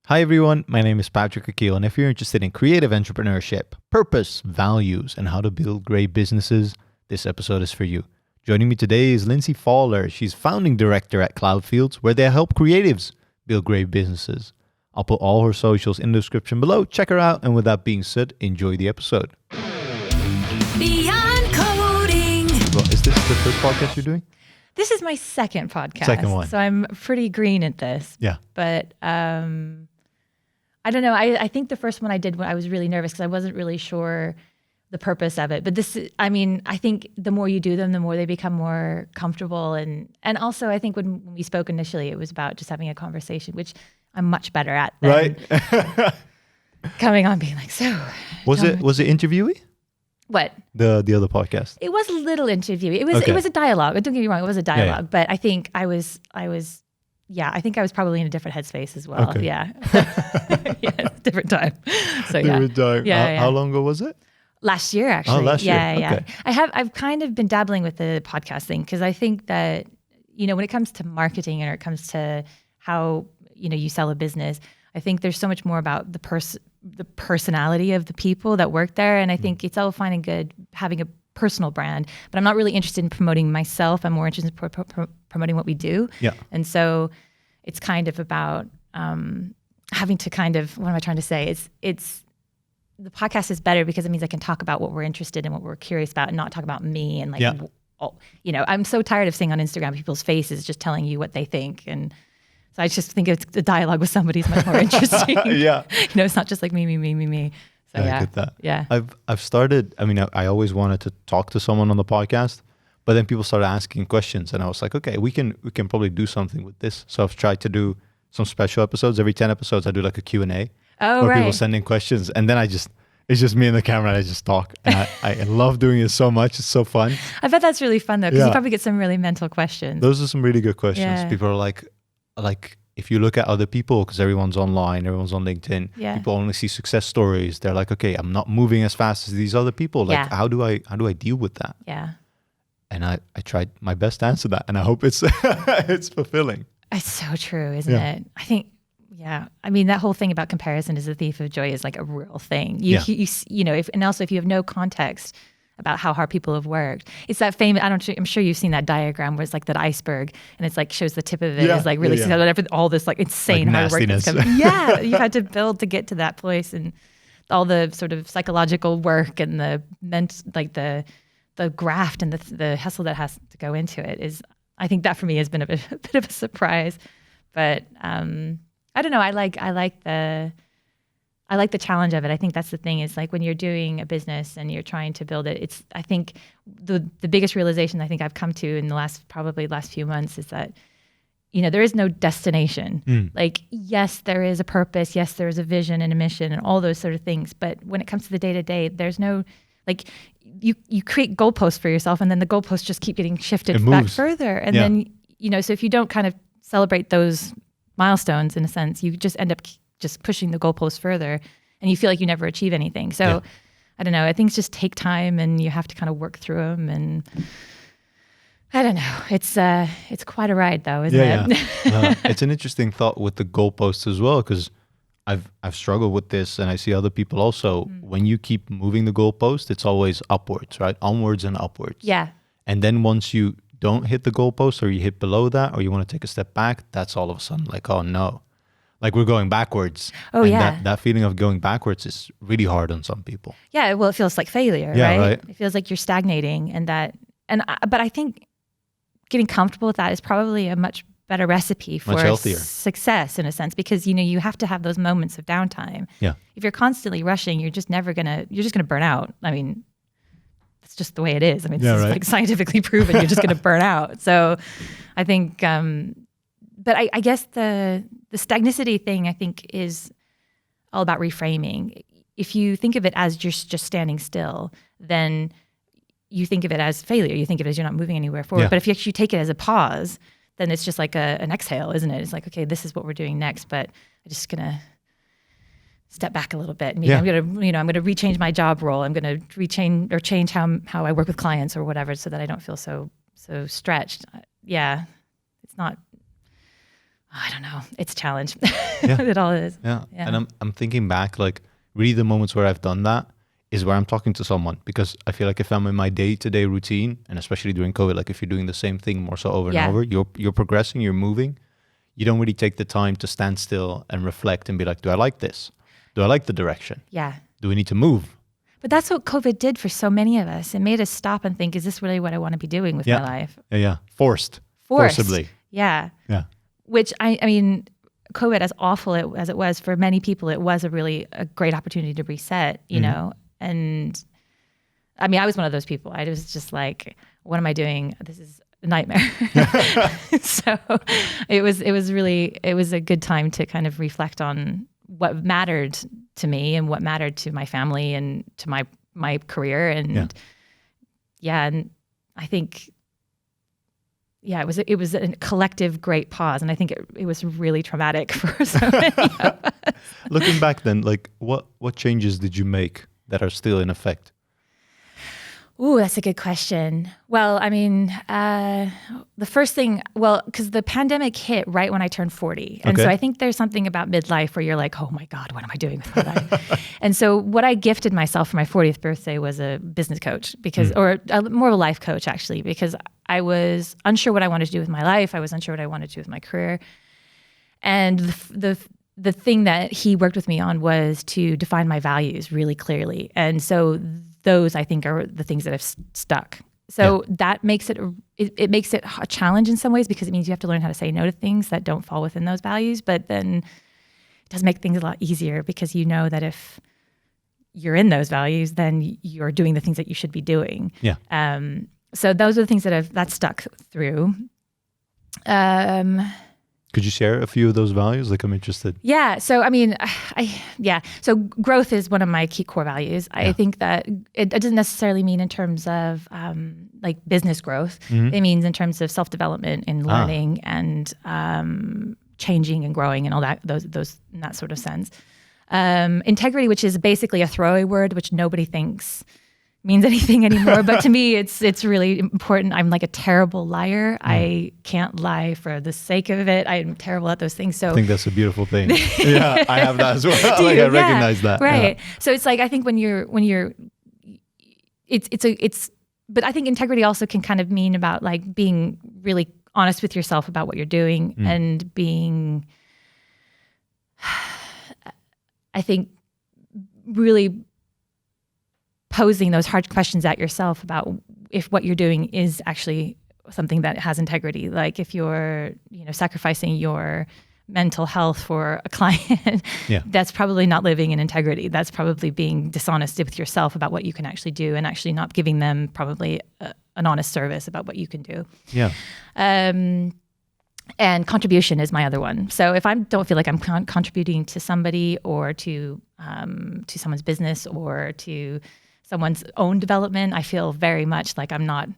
Hi everyone, my name is Patrick Akil, and if you're interested in creative entrepreneurship, purpose, values, and how to build great businesses, this episode is for you. Joining me today is Lindsay Faller. She's founding director at Cloudfields, where they help creatives build great businesses. I'll put all her socials in the description below. Check her out, and with that being said, enjoy the episode. Beyond Coding. Well, is this the first podcast you're doing? This is my second podcast. Second one. So I'm pretty green at this. Yeah. But I don't know. I think the first one I did, I was really nervous because I wasn't really sure the purpose of it. But I think the more you do them, the more they become more comfortable. And also, I think when we spoke initially, it was about just having a conversation, which I'm much better at than Right. coming on being like, so. Was it interviewee? What? The other podcast? It was a little interview. It was a dialogue. Don't get me wrong, it was a dialogue. Yeah. But I think I was probably in a different headpace as well. Okay. Yeah. Yeah, different time. So Different time. How long ago was it? Last year, actually. Oh, last year. Yeah. Okay. I've kind of been dabbling with the podcast thing because I think that, when it comes to marketing or it comes to how, you sell a business, I think there's so much more about the personality of the people that work there. And I think it's all fine and good having a personal brand, but I'm not really interested in promoting myself. I'm more interested in promoting what we do. Yeah. And so it's kind of about having to what am I trying to say? It's the podcast is better because it means I can talk about what we're interested in, what we're curious about, and not talk about me and I'm so tired of seeing on Instagram people's faces just telling you what they think. And so I just think it's the dialogue with somebody is much more interesting. Yeah. It's not just like me. So I get that. Yeah. I've started, I always wanted to talk to someone on the podcast, but then people started asking questions and I was like, okay, we can probably do something with this. So I've tried to do some special episodes. Every 10 episodes, I do like a Q&A where people send in questions, and then it's just me and the camera and I just talk. And I love doing it so much. It's so fun. I bet that's really fun though, because you probably get some really mental questions. Those are some really good questions. Yeah. People are like, if you look at other people, because everyone's online, everyone's on LinkedIn, people only see success stories. They're like, okay, I'm not moving as fast as these other people. Like, how do I deal with that? Yeah. And I tried my best to answer that, and I hope it's it's fulfilling. It's so true, isn't it? I think, that whole thing about comparison is the thief of joy is like a real thing. If you have no context about how hard people have worked. It's that famous, I'm sure you've seen that diagram where it's like that iceberg and it's like shows the tip of it is like really all this like insane hard work that's coming. Yeah, you had to build to get to that place, and all the sort of psychological work and the graft and the hustle that has to go into it is, I think that for me has been a bit of a surprise. But I don't know, I like the challenge of it. I think that's the thing is like when you're doing a business and you're trying to build it, I think the biggest realization I think I've come to in the last few months is that, there is no destination. Like, yes, there is a purpose. Yes, there is a vision and a mission and all those sort of things. But when it comes to the day-to-day, there's no, like, you create goalposts for yourself and then the goalposts just keep getting shifted back further. And then, so if you don't kind of celebrate those milestones in a sense, you just end up just pushing the goalposts further and you feel like you never achieve anything. So I don't know, things just take time and you have to kind of work through them, and I don't know. It's quite a ride though, isn't it? Yeah. It's an interesting thought with the goalposts as well, because I've struggled with this and I see other people also. When you keep moving the goalpost, it's always upwards, right? Onwards and upwards. Yeah. And then once you don't hit the goalpost or you hit below that or you want to take a step back, that's all of a sudden like, oh no. Like we're going backwards. Oh, and that feeling of going backwards is really hard on some people. Yeah, well, it feels like failure, right? It feels like you're stagnating, but I think getting comfortable with that is probably a much better recipe for success in a sense, because you have to have those moments of downtime. Yeah. If you're constantly rushing, you're just gonna burn out. I mean, it's just the way it is. I mean, it's like scientifically proven. You're just gonna burn out. So, I think. But I guess the stagnicity thing, I think, is all about reframing. If you think of it as just standing still, then you think of it as failure. You think of it as you're not moving anywhere forward. Yeah. But if you actually take it as a pause, then it's just like an exhale, isn't it? It's like, okay, this is what we're doing next, but I'm just gonna step back a little bit. Maybe I'm gonna rechange my job role. I'm gonna change how I work with clients or whatever, so that I don't feel so stretched. It's not. I don't know. It's a challenge. It all is. Yeah. And I'm thinking back, like really the moments where I've done that is where I'm talking to someone, because I feel like if I'm in my day-to-day routine, and especially during COVID, like if you're doing the same thing more so over and over, you're progressing, you're moving, you don't really take the time to stand still and reflect and be like, do I like this? Do I like the direction? Yeah. Do we need to move? But that's what COVID did for so many of us. It made us stop and think, is this really what I want to be doing with my life? Yeah. Forcibly. Yeah. Yeah. Which I mean, COVID, as awful as it was for many people, it was a great opportunity to reset, you know? And I mean, I was one of those people. I was just like, what am I doing? This is a nightmare. So it was a good time to kind of reflect on what mattered to me and what mattered to my family and to my career. And and I think, it was a collective great pause. And I think it was really traumatic for so many of us. Looking back then, like what changes did you make that are still in effect? Ooh, that's a good question. Well, I mean, the first thing, because the pandemic hit right when I turned 40. And so I think there's something about midlife where you're like, oh my God, what am I doing with my life? And so what I gifted myself for my 40th birthday was a business coach, or more of a life coach actually, because I was unsure what I wanted to do with my life. I was unsure what I wanted to do with my career. And the thing that he worked with me on was to define my values really clearly. And so those, I think, are the things that have stuck. So that makes it a challenge in some ways, because it means you have to learn how to say no to things that don't fall within those values. But then it does make things a lot easier, because you know that if you're in those values, then you're doing the things that you should be doing. Yeah. So those are the things that stuck through. Could you share a few of those values? Like, I'm interested. Yeah. So, I mean, So growth is one of my key core values. I think that it doesn't necessarily mean in terms of like business growth. It means in terms of self-development and learning and changing and growing and all that, those in that sort of sense. Integrity, which is basically a throwaway word, which nobody thinks means anything anymore. But to me, it's really important. I'm like a terrible liar. I can't lie for the sake of it. I'm terrible at those things. So I think that's a beautiful thing. Yeah, I have that as well. Like, I recognize that. Right. Yeah. So it's like, I think but I think integrity also can kind of mean about like being really honest with yourself about what you're doing and being, I think, really posing those hard questions at yourself about if what you're doing is actually something that has integrity. Like if you're, sacrificing your mental health for a client, that's probably not living in integrity. That's probably being dishonest with yourself about what you can actually do and actually not giving them probably an honest service about what you can do. Yeah. And contribution is my other one. So if I don't feel like I'm contributing to somebody or to someone's business or to someone's own development, I feel very much like I'm not.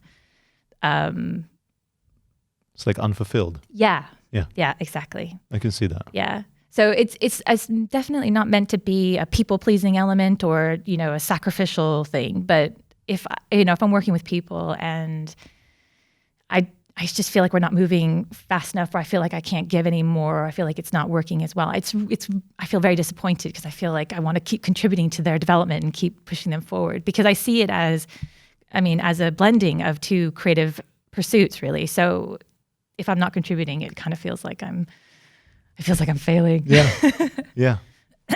It's like unfulfilled. Yeah. Yeah, exactly. I can see that. Yeah. So it's definitely not meant to be a people-pleasing element or, a sacrificial thing. But if I'm working with people and I just feel like we're not moving fast enough, or I feel like I can't give any more, or I feel like it's not working as well. I feel very disappointed because I feel like I want to keep contributing to their development and keep pushing them forward, because I see it as a blending of two creative pursuits, really. So if I'm not contributing, it kind of feels like I'm failing. Yeah. Yeah.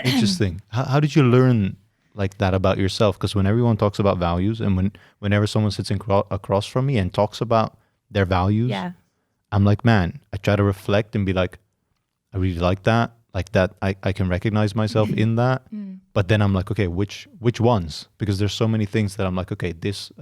Interesting. How did you learn like that about yourself? Because when everyone talks about values, and whenever someone sits across from me and talks about their values, I'm like, man, I try to reflect and be like, I really like that. Like that, I can recognize myself in that. But then I'm like, okay, which ones? Because there's so many things that I'm like, okay, this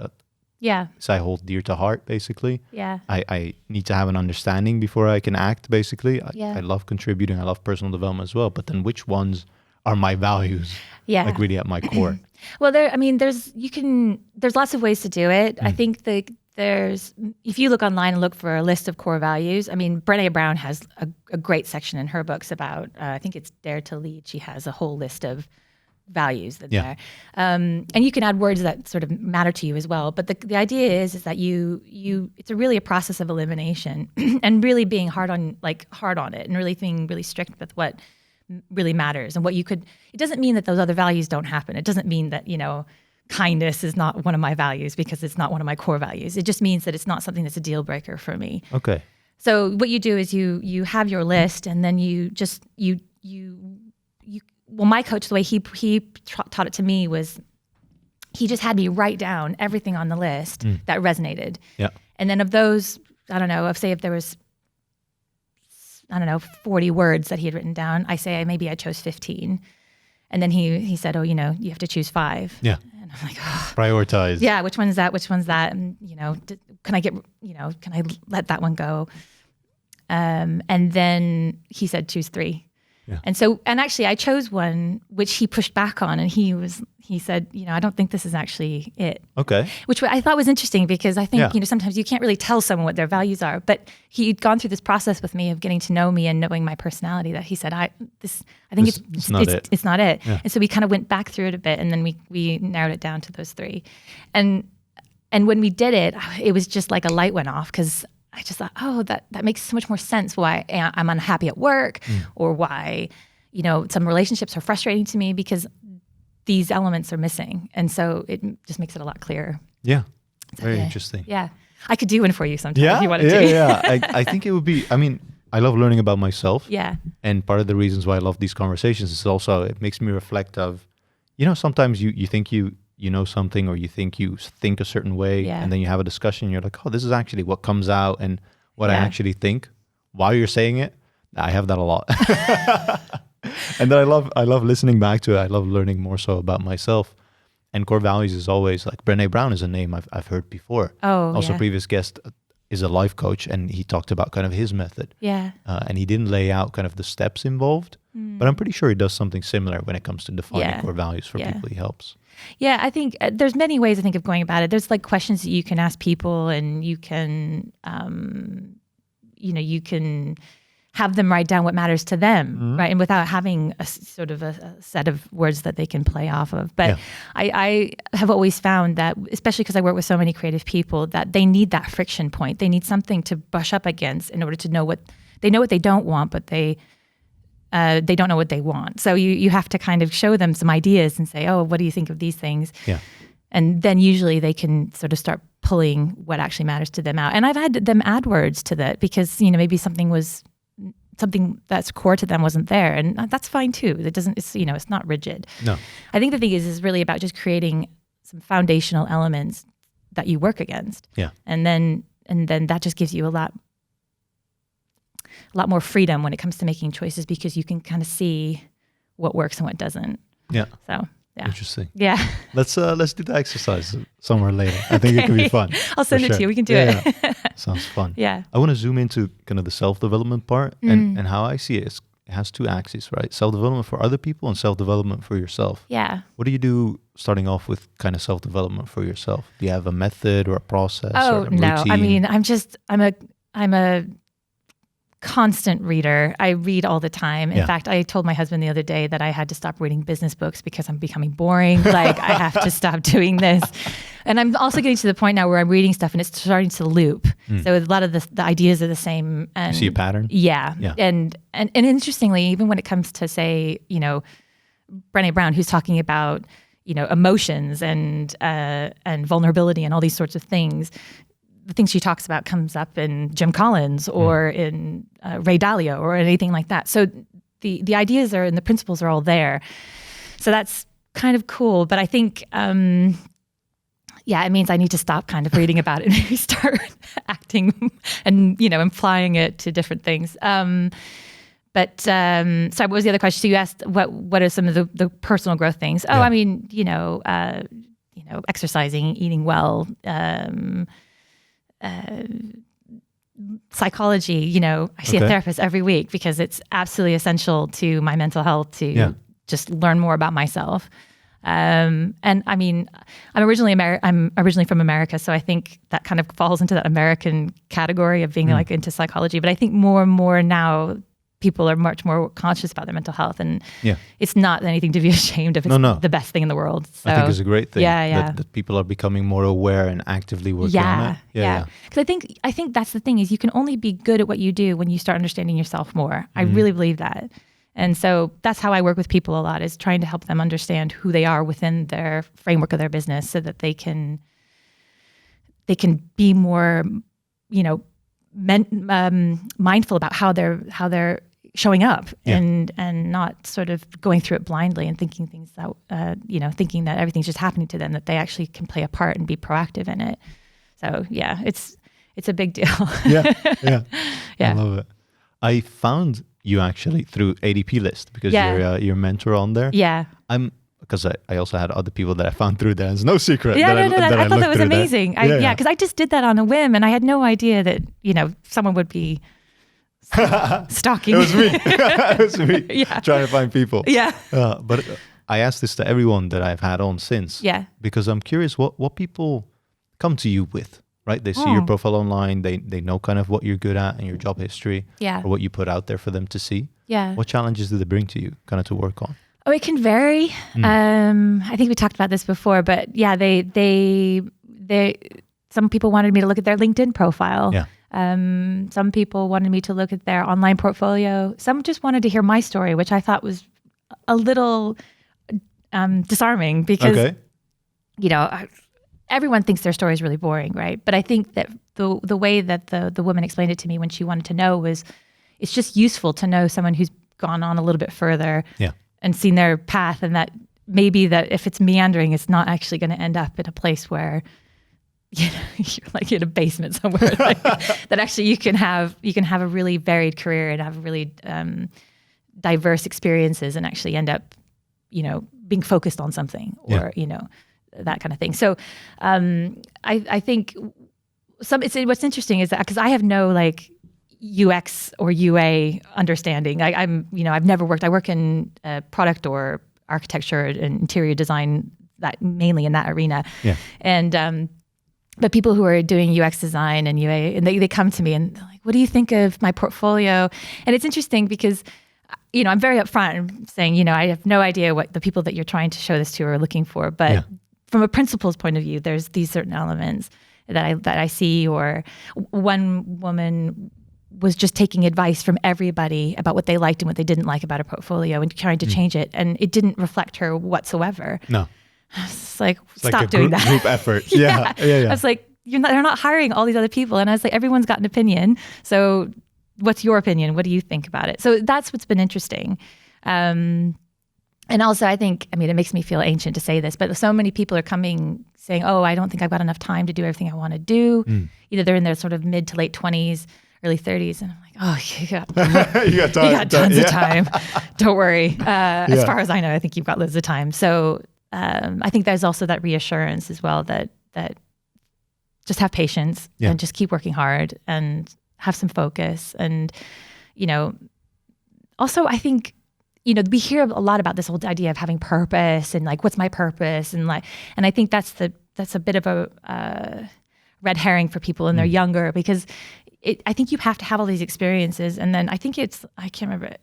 I hold dear to heart, basically. Yeah. I need to have an understanding before I can act, basically. I love contributing. I love personal development as well. But then which ones are my values? Yeah. Like really at my core. Well, there's lots of ways to do it. I think if you look online and look for a list of core values, Brené Brown has a great section in her books about, I think it's Dare to Lead. She has a whole list of values in there. And you can add words that sort of matter to you as well. But the idea is that it's really a process of elimination and really being hard on it and really being really strict with what really matters and what you could. It doesn't mean that those other values don't happen. It doesn't mean that, kindness is not one of my values because it's not one of my core values. It just means that it's not something that's a deal breaker for me. Okay. So what you do is you have your list, and then well, my coach, the way he taught it to me was he just had me write down everything on the list that resonated. Yeah. And then of those, I don't know, if there was 40 words that he had written down, maybe I chose 15. And then he said, you have to choose 5. Yeah. And I'm like, oh. Prioritize. Yeah, which one's that? Which one's that? And, can I let that one go? And then he said, choose 3. Yeah. And actually I chose one which he pushed back on, and he said, I don't think this is actually it. Okay. Which I thought was interesting because I think, sometimes you can't really tell someone what their values are, but he'd gone through this process with me of getting to know me and knowing my personality that he said, I think it's not it. It's not it. Yeah. And so we kind of went back through it a bit, and then we narrowed it down to those 3. And when we did it, it was just like a light went off, because I just thought, that makes so much more sense why I'm unhappy at work, or why, some relationships are frustrating to me, because these elements are missing. And so it just makes it a lot clearer. Yeah. Very interesting. Yeah. I could do one for you sometime if you wanted to. Yeah. I think it would be, I love learning about myself. Yeah. And part of the reasons why I love these conversations is also, it makes me reflect of, sometimes you think you know something, or you think a certain way, and then you have a discussion, you're like, this is actually what comes out and what I actually think while you're saying it. I have that a lot. And then I love listening back to it. I love learning more so about myself. And core values is always like, Brené Brown is a name I've heard before. Previous guest is a life coach, and he talked about kind of his method. Yeah. And he didn't lay out kind of the steps involved, but I'm pretty sure he does something similar when it comes to defining core values for people he helps. Yeah, I think there's many ways I think of going about it. There's like questions that you can ask people, and you can, you can have them write down what matters to them, right? And without having a sort of a set of words that they can play off of. But I have always found that, especially because I work with so many creative people, that they need that friction point. They need something to brush up against in order to know what they don't want, but they don't know what they want. So you have to kind of show them some ideas and say, what do you think of these things? Yeah. And then usually they can sort of start pulling what actually matters to them out. And I've had them add words to that because, maybe something that's core to them wasn't there. And that's fine too. It's not rigid. No. I think the thing is really about just creating some foundational elements that you work against. Yeah. And then that just gives you a lot more freedom when it comes to making choices, because you can kind of see what works and what doesn't. Yeah. So, yeah. Interesting. Yeah. Let's do the exercise somewhere later. I think it could be fun. I'll send it to you. We can do it. Yeah. Sounds fun. Yeah. I want to zoom into kind of the self-development part, and how I see it. It has 2 axes, right? Self-development for other people and self-development for yourself. Yeah. What do you do starting off with kind of self-development for yourself? Do you have a method or a process? Oh, or a no. routine? I mean, I'm a constant reader. I read all the time. In fact, I told my husband the other day that I had to stop reading business books because I'm becoming boring. Like, I have to stop doing this. And I'm also getting to the point now where I'm reading stuff and it's starting to loop. So a lot of the ideas are the same. And you see a pattern? Yeah. And interestingly, even when it comes to, say, Brené Brown, who's talking about, emotions and vulnerability and all these sorts of things, the things she talks about comes up in Jim Collins or in Ray Dalio or anything like that. So the ideas are and the principles are all there. So that's kind of cool. But I think, it means I need to stop kind of reading about it and maybe start acting and, applying it to different things. Sorry, what was the other question? So you asked what are some of the personal growth things? I mean, exercising, eating well, psychology, I see a therapist every week because it's absolutely essential to my mental health to just learn more about myself. And I mean, I'm originally from America, so I think that kind of falls into that American category of being like into psychology. But I think more and more now, people are much more conscious about their mental health, and it's not anything to be ashamed of. It's the best thing in the world. So, I think it's a great thing. Yeah. That people are becoming more aware and actively working on it. Yeah. Because I think that's the thing, is you can only be good at what you do when you start understanding yourself more. I really believe that. And so that's how I work with people a lot, is trying to help them understand who they are within their framework of their business, so that they can be more, mindful about how they're showing up, and not sort of going through it blindly and thinking things that thinking that everything's just happening to them, that they actually can play a part and be proactive in it. So it's a big deal. Yeah. I love it. I found you actually through ADP list, because you're your mentor on there. Yeah. Because I also had other people that I found through there. It's no secret. I thought that was amazing. Because I just did that on a whim, and I had no idea that someone would be stalking. It was me. It was me trying to find people. Yeah. But I asked this to everyone that I've had on since. Yeah. Because I'm curious what people come to you with, right? They see your profile online. They know kind of what you're good at and your job history. Yeah. Or what you put out there for them to see. Yeah. What challenges do they bring to you kind of to work on? Oh, it can vary. I think we talked about this before, but they some people wanted me to look at their LinkedIn profile. Yeah. Some people wanted me to look at their online portfolio. Some just wanted to hear my story, which I thought was a little disarming, because everyone thinks their story is really boring, right? But I think that the way that the woman explained it to me when she wanted to know was, it's just useful to know someone who's gone on a little bit further. Yeah. And seen their path, and that maybe that if it's meandering, it's not actually going to end up in a place where you're like in a basement somewhere. That actually you can have a really varied career and have really diverse experiences, and actually end up being focused on something, or that kind of thing. So I think what's interesting is that, because I have no UX or UA understanding. I've never worked. I work in product or architecture and interior design, that mainly in that arena. Yeah. And but people who are doing UX design and UA, and they come to me and they're like, "What do you think of my portfolio?" And it's interesting because I'm very upfront and saying, I have no idea what the people that you're trying to show this to are looking for, but from a principles point of view, there's these certain elements that I see. Or one woman was just taking advice from everybody about what they liked and what they didn't like about a portfolio, and trying to change it, and it didn't reflect her whatsoever. No, it's like, stop doing that. Group effort. Yeah. I was like, they're not hiring all these other people, and I was like, everyone's got an opinion. So, what's your opinion? What do you think about it? So that's what's been interesting. And also, I think, it makes me feel ancient to say this, but so many people are coming saying, "Oh, I don't think I've got enough time to do everything I want to do." Either they're in their sort of mid to late 20s. Early 30s, and I'm like, "Oh, you got time. You got tons of time. Don't worry." As far as I know, I think you've got loads of time. So I think there's also that reassurance as well, that just have patience and just keep working hard and have some focus. And also I think we hear a lot about this whole idea of having purpose and what's my purpose, and I think that's a bit of a red herring for people when they're younger, because I think you have to have all these experiences. And then I think I can't remember,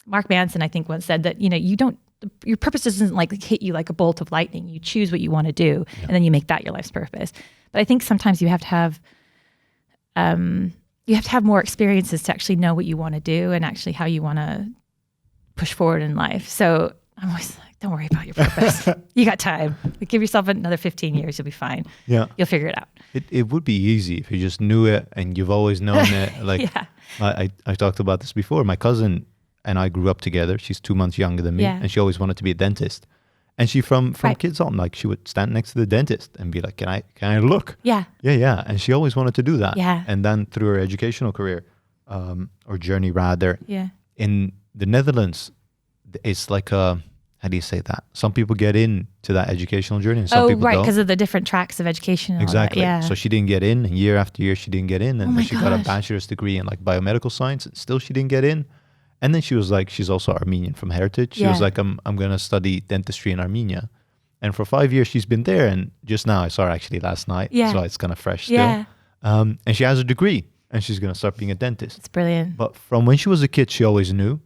Mark Manson, I think, once said that, your purpose doesn't hit you like a bolt of lightning. You choose what you want to do, and then you make that your life's purpose. But I think sometimes you have to have more experiences to actually know what you want to do and actually how you want to push forward in life. So I'm always like, don't worry about your purpose. You got time. Give yourself another 15 years. You'll be fine. Yeah. You'll figure it out. It would be easy if you just knew it and you've always known it. I talked about this before. My cousin and I grew up together. She's 2 months younger than me, and she always wanted to be a dentist. And she from kids on, she would stand next to the dentist and be like, can I look? Yeah. Yeah. And she always wanted to do that. Yeah. And then through her educational career, or journey rather, in the Netherlands, it's like how do you say that? Some people get into that educational journey and some people don't. Because of the different tracks of education. And exactly. All that. Yeah. So she didn't get in, and year after year she didn't get in, and then she got a bachelor's degree in biomedical science, and still she didn't get in. And then she was like, she's also Armenian from heritage. She was like, I'm going to study dentistry in Armenia. And for 5 years she's been there, and just now I saw her actually last night. Yeah. So it's kind of fresh still. Yeah. And she has a degree. and she's going to start being a dentist. It's brilliant. But from when she was a kid, she always knew.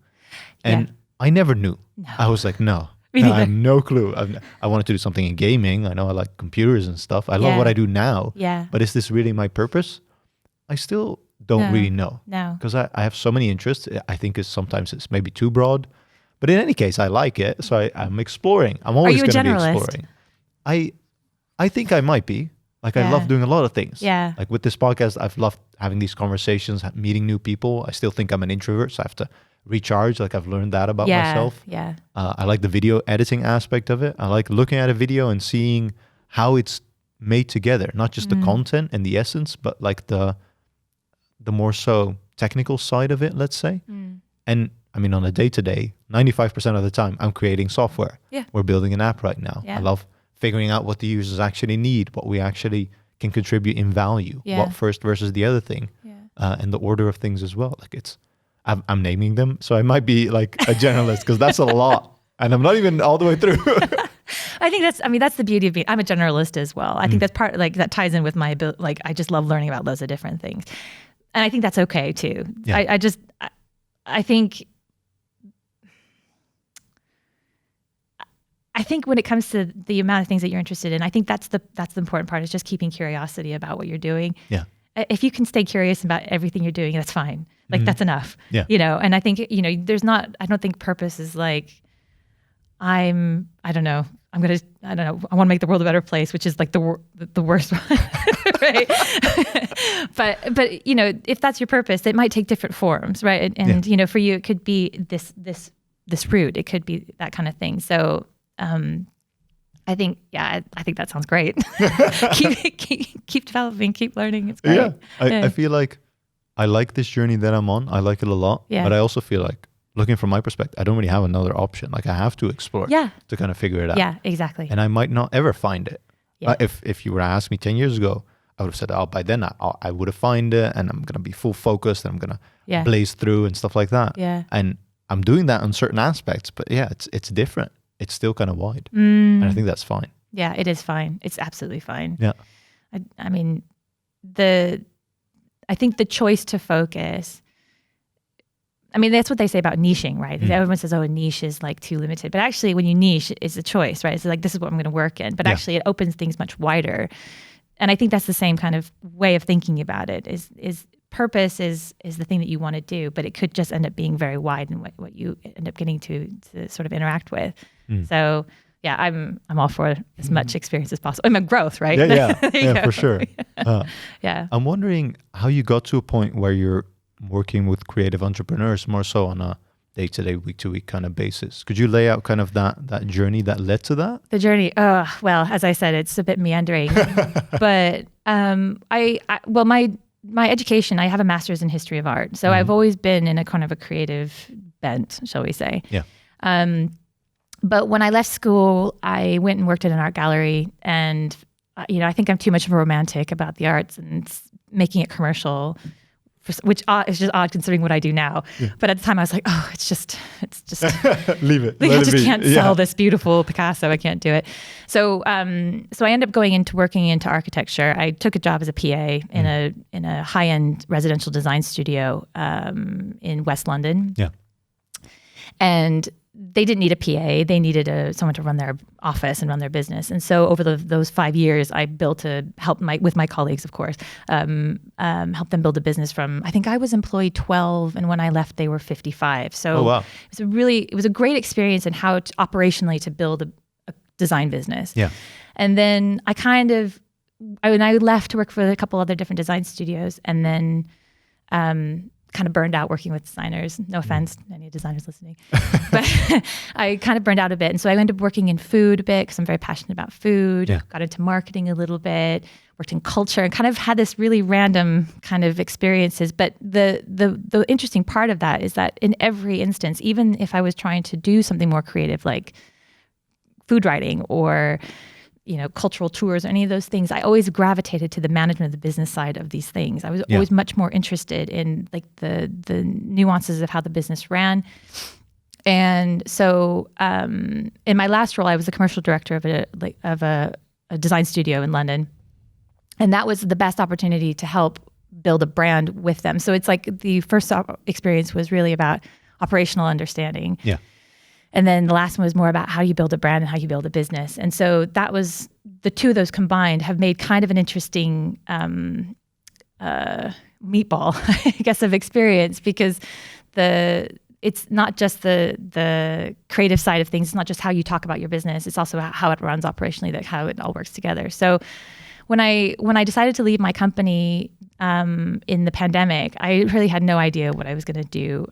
And I never knew. No. I was like, no. I have no clue. I wanted to do something in gaming. I know I like computers and stuff. I love what I do now. Yeah. But is this really my purpose? I still don't really know. No. Because I have so many interests. I think sometimes it's maybe too broad. But in any case, I like it. So I'm exploring. I'm always going to be exploring. I think I might be. Like I love doing a lot of things. Yeah. Like with this podcast, I've loved having these conversations, meeting new people. I still think I'm an introvert, so I have to recharge. Like I've learned that about myself. Yeah. I like the video editing aspect of it. I like looking at a video and seeing how it's made together, not just the content and the essence, but like the more so technical side of it, let's say. And I mean, on a day-to-day, 95% of the time, I'm creating software. Yeah. We're building an app right now. Yeah. I love figuring out what the users actually need, what we actually can contribute in value, what first versus the other thing, and the order of things as well. Like I'm naming them, so I might be like a generalist because that's a lot, and I'm not even all the way through. I think that's the beauty of being. I'm a generalist as well. I think that's part like that ties in with my ability. Like I just love learning about loads of different things, and I think that's okay too. Yeah. I think when it comes to the amount of things that you're interested in, I think that's the important part is just keeping curiosity about what you're doing. Yeah. If you can stay curious about everything you're doing, that's fine. Like that's enough. Yeah. And I think, I don't think purpose is like, I want to make the world a better place, which is like the worst one. Right. but if that's your purpose, it might take different forms. Right. And for you, it could be this route, it could be that kind of thing. So, I think that sounds great. keep developing, keep learning. It's great. Yeah. I feel like I like this journey that I'm on. I like it a lot. Yeah. But I also feel like, looking from my perspective, I don't really have another option. Like I have to explore to kind of figure it out. Yeah, exactly. And I might not ever find it. Yeah. If you were to ask me 10 years ago, I would have said, by then I would have found it and I'm going to be full focused and I'm going to blaze through and stuff like that. Yeah. And I'm doing that on certain aspects, but it's different. It's still kind of wide. And I think that's fine. Yeah, it is fine. It's absolutely fine. Yeah. I mean, I think the choice to focus, I mean, that's what they say about niching, right? Everyone says, a niche is like too limited. But actually when you niche, it's a choice, right? It's like, this is what I'm going to work in. But actually it opens things much wider. And I think that's the same kind of way of thinking about it is purpose is the thing that you want to do, but it could just end up being very wide in what you end up getting to sort of interact with. So yeah, I'm all for as much experience as possible. I'm a growth, right? Yeah, for sure. Yeah. I'm wondering how you got to a point where you're working with creative entrepreneurs more so on a day-to-day, week-to-week kind of basis. Could you lay out kind of that journey that led to that? The journey, well, as I said, it's a bit meandering, but my education, I have a master's in history of art. So I've always been in a kind of a creative bent, shall we say. Yeah. But when I left school, I went and worked at an art gallery, and I think I'm too much of a romantic about the arts and making it commercial, which is just odd considering what I do now. Yeah. But at the time I was like, it's just leave it. Like, I just can't sell this beautiful Picasso. I can't do it. So I ended up going into working into architecture. I took a job as a PA in a high-end residential design studio in West London. Yeah. And they didn't need a PA. They needed someone to run their office and run their business. And so over those 5 years, I built with my colleagues, of course, helped them build a business from, I think I was employee 12, and when I left, they were 55. So it was a great experience in how operationally to build a design business. Yeah. And then I left to work for a couple other different design studios, and then kind of burned out working with designers. No offense, any designers listening. But I kind of burned out a bit. And so I ended up working in food a bit because I'm very passionate about food. Yeah. Got into marketing a little bit, worked in culture, and kind of had this really random kind of experiences. But the interesting part of that is that in every instance, even if I was trying to do something more creative like food writing or cultural tours or any of those things, I always gravitated to the management of the business side of these things. I was always much more interested in like the nuances of how the business ran. And so in my last role, I was the commercial director of a design studio in London. And that was the best opportunity to help build a brand with them. So it's like the first experience was really about operational understanding. Yeah. And then the last one was more about how you build a brand and how you build a business. And so that was the two of those combined have made kind of an interesting meatball, I guess, of experience, because it's not just the creative side of things. It's not just how you talk about your business. It's also how it runs operationally, how it all works together. So when I decided to leave my company in the pandemic, I really had no idea what I was going to do.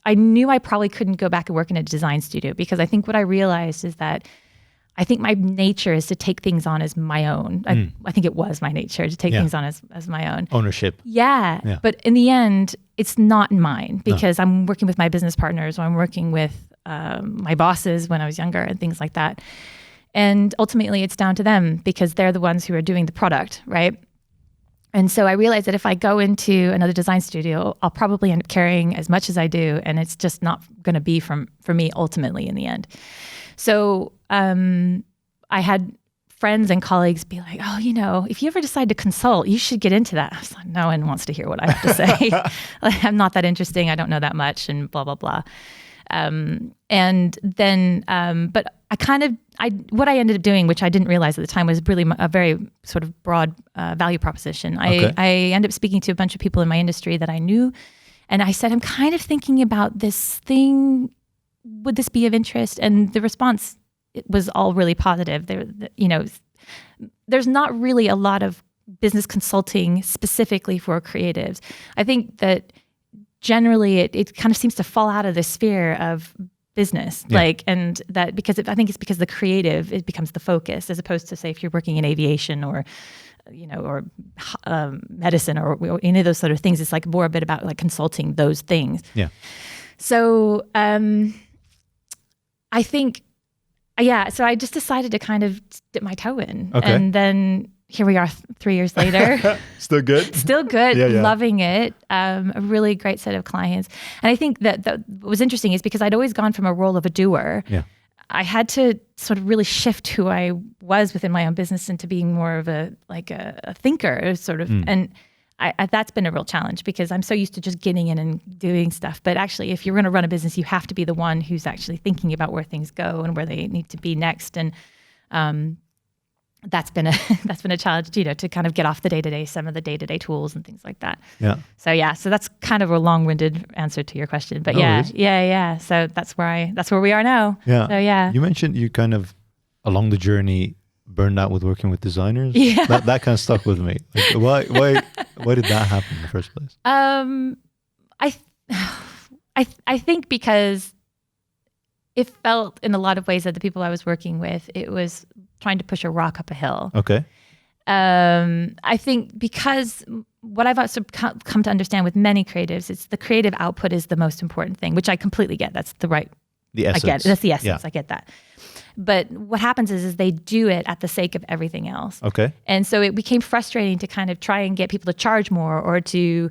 I knew I probably couldn't go back and work in a design studio, because I think what I realized is that I think my nature is to take things on as my own. I think it was my nature to take things on as my own. Ownership. Yeah. But in the end, it's not mine, because I'm working with my business partners, or I'm working with my bosses when I was younger and things like that. And ultimately it's down to them, because they're the ones who are doing the product, right? And so I realized that if I go into another design studio, I'll probably end up carrying as much as I do, and it's just not going to be for me ultimately in the end. So I had friends and colleagues be like, oh, if you ever decide to consult, you should get into that. I was like, no one wants to hear what I have to say. Like, I'm not that interesting. I don't know that much, and blah, blah, blah. And then, but what I ended up doing, which I didn't realize at the time, was really a very sort of broad value proposition. I ended up speaking to a bunch of people in my industry that I knew, and I said, I'm kind of thinking about this thing. Would this be of interest? And the response, it was all really positive. There's not really a lot of business consulting specifically for creatives. I think that generally it kind of seems to fall out of the sphere of business, and that I think it's because the creative, it becomes the focus, as opposed to, say, if you're working in aviation or medicine or any of those sort of things. It's like more a bit about like consulting those things. Yeah. So I think, so I just decided to kind of dip my toe in, and then here we are 3 years later. Still good? Still good. Loving it. A really great set of clients. And I think that what was interesting is because I'd always gone from a role of a doer. Yeah. I had to sort of really shift who I was within my own business into being more of a thinker, sort of. And that's been a real challenge, because I'm so used to just getting in and doing stuff. But actually, if you're going to run a business, you have to be the one who's actually thinking about where things go and where they need to be next. And that's been a challenge, to kind of get off the day-to-day, some of the day-to-day tools and things like that. Yeah. So that's kind of a long-winded answer to your question, but So that's where we are now. Yeah. So you mentioned you kind of along the journey burned out with working with designers. Yeah. That kind of stuck with me. Like, why did that happen in the first place? I think because it felt in a lot of ways that the people I was working with, it was trying to push a rock up a hill. Okay. I think because what I've also come to understand with many creatives, it's the creative output is the most important thing, which I completely get. That's the essence. I get it. That's the essence. Yeah. I get that. But what happens is they do it at the sake of everything else. Okay. And so it became frustrating to kind of try and get people to charge more, or to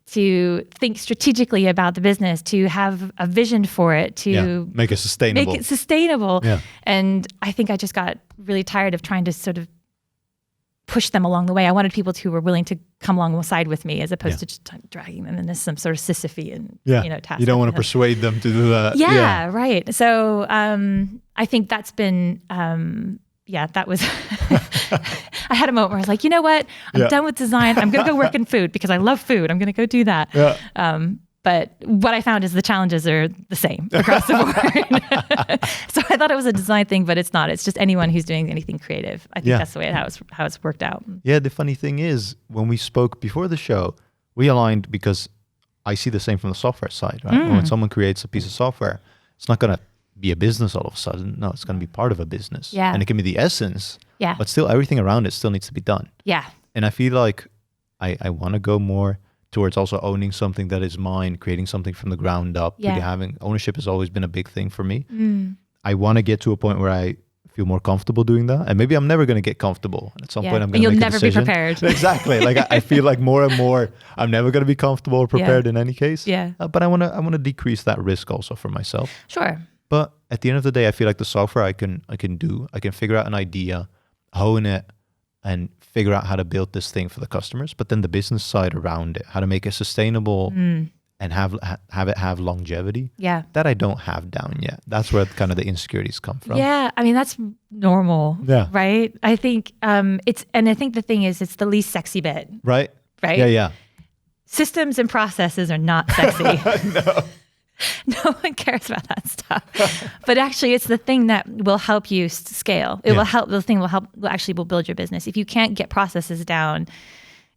think strategically about the business, to have a vision for it, to make it sustainable. Yeah. And I think I just got really tired of trying to sort of push them along the way. I wanted people who were willing to come alongside with me, as opposed to just dragging them into some sort of Sisyphean, task. You don't want to persuade them to do that. Yeah. Right. So I think that's been, that was, I had a moment where I was like, you know what? I'm done with design. I'm going to go work in food, because I love food. I'm going to go do that. Yeah. But what I found is the challenges are the same across the board. So I thought it was a design thing, but it's not. It's just anyone who's doing anything creative. I think that's the way how it's worked out. Yeah, the funny thing is, when we spoke before the show, we aligned because I see the same from the software side, right? When someone creates a piece of software, it's not going to be a business all of a sudden. No, it's going to be part of a business. Yeah. And it can be the essence. Yeah. But still, everything around it still needs to be done. Yeah. And I feel like I want to go more towards also owning something that is mine, creating something from the ground up. Yeah. Really having ownership has always been a big thing for me. I want to get to a point where I feel more comfortable doing that. And maybe I'm never going to get comfortable. At some point, I'm going to make a decision. You'll never be prepared. Exactly. Like I feel like more and more, I'm never going to be comfortable or prepared in any case. Yeah. But I want to decrease that risk also for myself. Sure. But at the end of the day, I feel like the software I can figure out an idea, hone it, and figure out how to build this thing for the customers, but then the business side around it, how to make it sustainable and have it have longevity. Yeah. That I don't have down yet. That's where kind of the insecurities come from. Yeah. I mean, that's normal. Yeah. Right. I think and I think the thing is, it's the least sexy bit. Right. Right. Yeah. Systems and processes are not sexy. No. No one cares about that stuff. But actually, it's the thing that will help you scale. It will help. The thing will build your business. If you can't get processes down,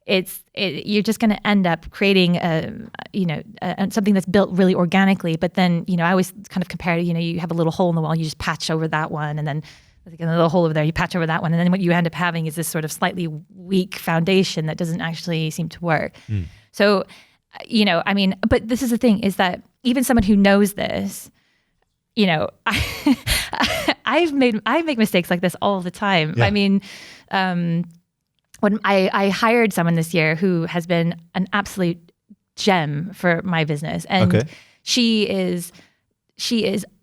you're just going to end up creating something that's built really organically. But then, I always kind of compare it, you have a little hole in the wall, you just patch over that one, and then there's a little hole over there, you patch over that one, and then what you end up having is this sort of slightly weak foundation that doesn't actually seem to work. So, but this is the thing, is that even someone who knows this, I make mistakes like this all the time. Yeah. I mean, when I hired someone this year who has been an absolute gem for my business, and she is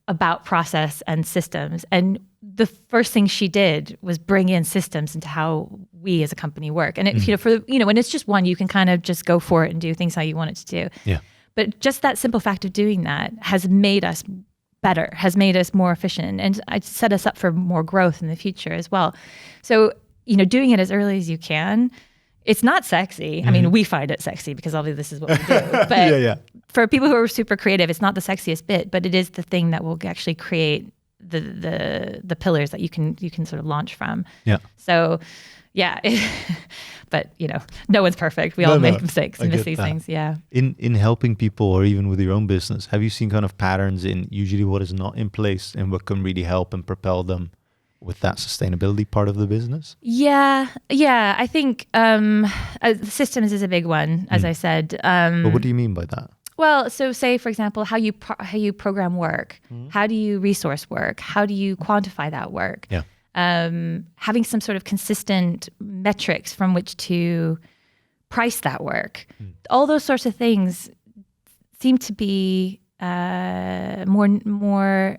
about process and systems. And the first thing she did was bring in systems into how we as a company work. And when it's just one, you can kind of just go for it and do things how you want it to do. Yeah. But just that simple fact of doing that has made us better, has made us more efficient, and it set us up for more growth in the future as well. So, doing it as early as you can, it's not sexy. I mean, we find it sexy because obviously this is what we do. But for people who are super creative, it's not the sexiest bit, but it is the thing that will actually create the pillars that you can sort of launch from. Yeah. So, yeah. But no one's perfect. We all make mistakes and miss these things. Yeah. In helping people, or even with your own business, have you seen kind of patterns in usually what is not in place and what can really help and propel them with that sustainability part of the business? Yeah. I think systems is a big one, as I said. But what do you mean by that? Well, so say, for example, how you program work. How do you resource work? How do you quantify that work? Yeah. Having some sort of consistent metrics from which to price that work. All those sorts of things seem to be more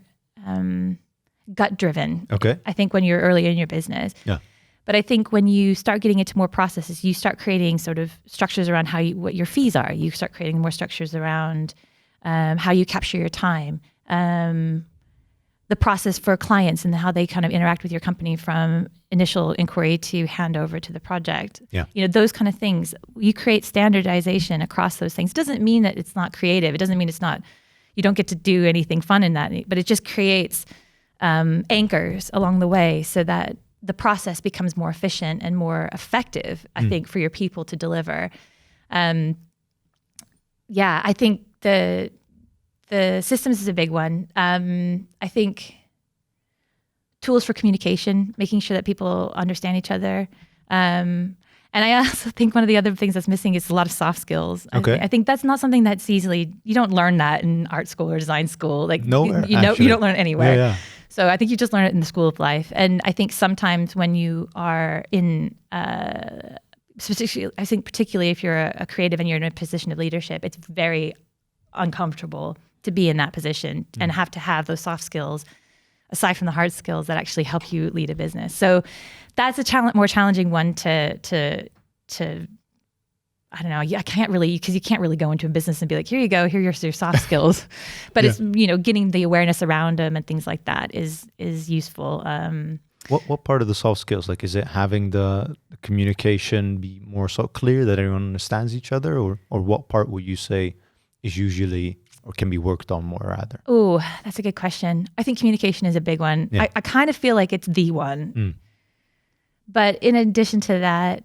gut driven. Okay. I think when you're early in your business. Yeah. But I think when you start getting into more processes, you start creating sort of structures around what your fees are. You start creating more structures around how you capture your time. The process for clients and how they kind of interact with your company from initial inquiry to handover to the project. Yeah. Those kind of things. You create standardization across those things. It doesn't mean that it's not creative. It doesn't mean you don't get to do anything fun in that, but it just creates anchors along the way so that the process becomes more efficient and more effective, I think, for your people to deliver. I think the systems is a big one. I think tools for communication, making sure that people understand each other. And I also think one of the other things that's missing is a lot of soft skills. Okay. I think that's not something that's you don't learn that in art school or design school. Like nowhere, you don't learn it anywhere. Yeah. So I think you just learn it in the school of life. And I think sometimes when you are in, particularly if you're a creative and you're in a position of leadership, it's very uncomfortable to be in that position and have to have those soft skills aside from the hard skills that actually help you lead a business. So that's a more challenging one to I don't know. I can't really, because you can't really go into a business and be like, here you go, here are your soft skills. But it's, getting the awareness around them and things like that is useful. What part of the soft skills, like, is it having the communication be more so clear that everyone understands each other, or what part would you say is usually or can be worked on more rather? Oh, that's a good question. I think communication is a big one. Yeah. I kind of feel like it's the one. But in addition to that,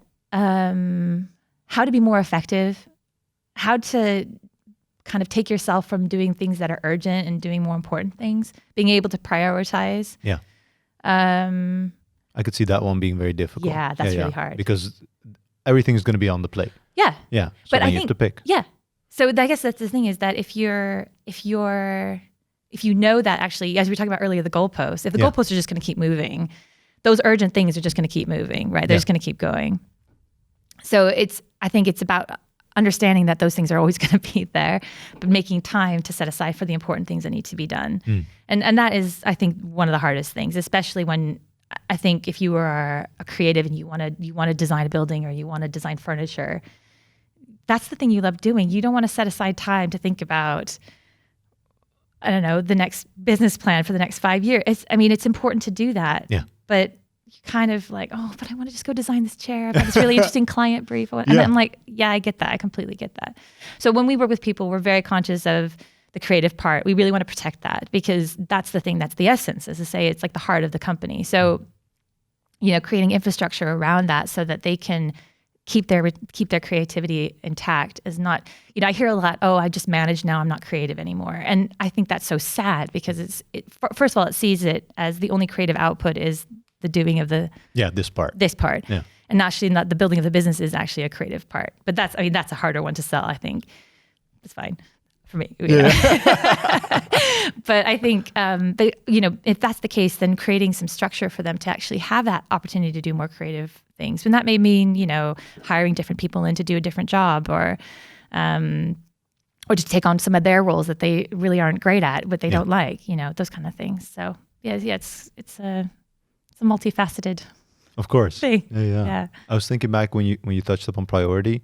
how to be more effective, how to kind of take yourself from doing things that are urgent and doing more important things, being able to prioritize. Yeah. I could see that one being very difficult. Yeah, that's really hard. Because everything's going to be on the plate. Yeah. Yeah. So then you have to pick. Yeah. So I guess that's the thing, is that if you know that actually, as we were talking about earlier, the goalposts, if the goalposts are just going to keep moving, those urgent things are just going to keep moving, right? They're just going to keep going. So I think it's about understanding that those things are always going to be there, but making time to set aside for the important things that need to be done. And that is, I think, one of the hardest things, especially when I think if you are a creative and you want to design a building or you want to design furniture, that's the thing you love doing. You don't want to set aside time to think about, I don't know, the next business plan for the next 5 years. It's important to do that. Yeah. But you kind of like, oh, but I want to just go design this chair. I've got this really interesting client brief. And I'm like, yeah, I get that. I completely get that. So when we work with people, we're very conscious of the creative part. We really want to protect that because that's the thing, that's the essence. As I say, it's like the heart of the company. So, creating infrastructure around that so that they can keep their creativity intact is not, I hear a lot, oh, I just manage now, I'm not creative anymore. And I think that's so sad because first of all, it sees it as the only creative output is the doing of this part. Yeah. And actually not the building of the business is actually a creative part. But that's a harder one to sell, I think. It's fine for me. Yeah. But I think, if that's the case, then creating some structure for them to actually have that opportunity to do more creative things. And that may mean, hiring different people in to do a different job or to take on some of their roles that they really aren't great at, but they don't like, those kind of things. So it's a multifaceted of course thing. Yeah. I was thinking back when you touched upon priority,